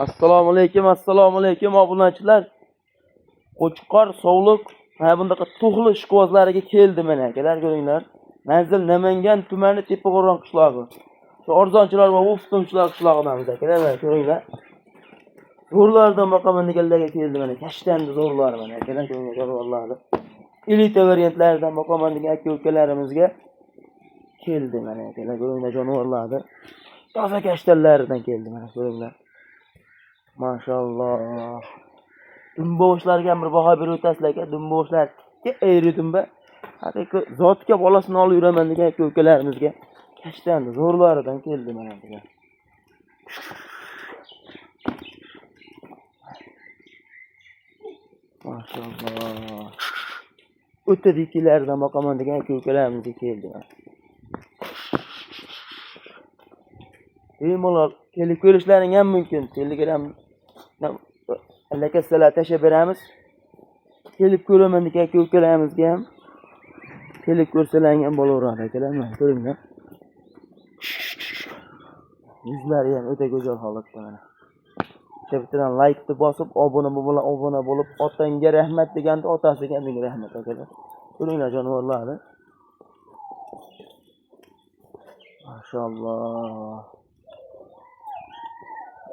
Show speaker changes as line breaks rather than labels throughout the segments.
Assalomu alaykum obunachilar. Qo'chqor sovliq mana bundaqa to'g'li ishqibozlariga keldi mana akalar, ko'ringlar. Manzil Namangan tumani Tepaqo'rg'on qishlog'i. Shu arzonchilar va uftumchilar qishlog'idamiz akalar, mana ko'ringlar. Zo'rlardan boqaman deganlarga keldi mana. Kashtanda zo'rlar mana akalar, ko'ringlar vallahi. Elita variantlardan boqaman degan aka-ukalarimizga keldi mana akalar, ko'ringlar jonivorlarni. Toza kashtanlaridan keldi mana ko'ringlar. Maşallah. Dumboshlarga bir baho berib o'tasizlar aka. Dumboshlarga ayri dumba. Haqiqiy zotga bolasini olib yuraman degan aka-ukalarimizga kashtandi zo'rlaridan keldi mana bular. Maşallah. O'tadikilardan boqaman degan aka-ukalarimizga keldi. Bemalol kelib ko'rishlaring ham mumkin. Telegram alakasalar tashab beramiz. Kelib ko'raman degan aka-ukalarimizga ham kelib ko'rsalaring ham bo'laveradi akalar. Mana ko'ringlar. Yuzlari ham o'ta go'zal holatda mana. Bittadan like bosib, obuna bo'lib, otangga rahmat deganda otasiga ham rahmat akalar. Ko'ringlar jonivorlar. Maşallah.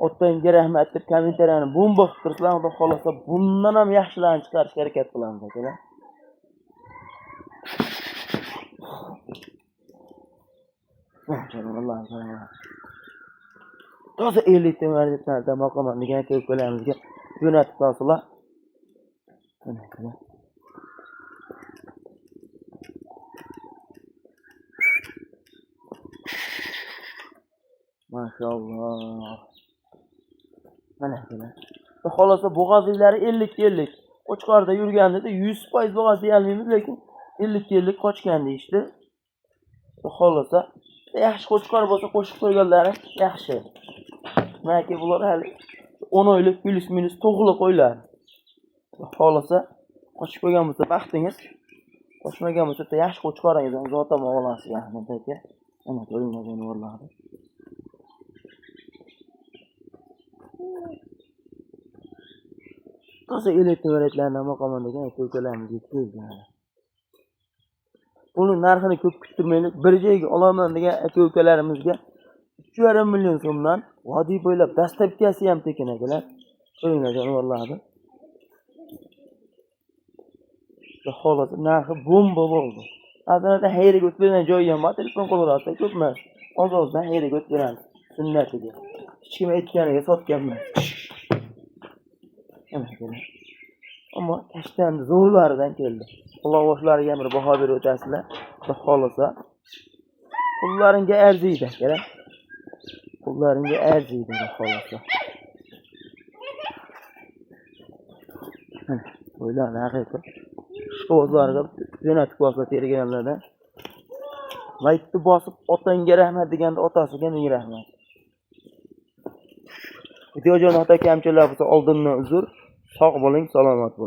Otangga rahmat deb kommentariyani bomba qilib turibsizlar. Xudo xolasa bundan ham yaxshilarni chiqarishga harakat qilamiz akalar. Maşallah. Toza elita variantlardan boqaman degan aka-ukalarimizga jo'natib qo'ysalar. Mana akalar. Maşallah. Mana akalar. Xolasa bo'g'oziylari 50-50. Qo'chqorda yurganida 100% bo'g'oz deyolmaymiz, lekin 50-50 qochgan deyishdi. Xolasa yaxshi qo'chqor bo'lsa qo'shib qo'yganlari yaxshi. Meniki bular hali 10 oylik plus minus to'g'ri qo'ylar. Xolasa qochib qo'ygan bo'lsa baxtingiz, qochmagan bo'lsa yaxshi qo'chqoringizdan zotama olasiz Ahmad aka. Mana ko'ringlar jonivorlarni. Toza elita variantlardan boqaman degan aka-ukalarimizga keldi. Uni narxini ko'p kuttirmaylik, bir joyga olaman degan aka-ukalarimizga 3,5 million so'mdan vodiy bo'ylab dastlabkasi ham tekin akalar. Ko'ringlar jonivorlarni. Xolos narxi bomba bo'ldi. Aslida hayriga o'tgan joyi ham bor, telefon qilaverasiz, ko'p emas. Ozozdan hayriga o'tganamiz. Sunnatiga. Hech kim aytganiga sotganman. Ammo kashtandi zo'rlaridan keldi. Alloh boshlariga bir baho berib o'tasizlar. Xudo xolasa pullaringga arziydi akalar. Pullaringga arziydi xudo xolasa. O'ylar haqiqat. O'zlariga jo'natib qo'ysa terganlardan. Laytni bosib otangga rahmat deganda otasiga ming rahmat. Videojon ota kamchilar bo'lsa oldindan uzr. Sog' bo'ling, salomat bo'ling.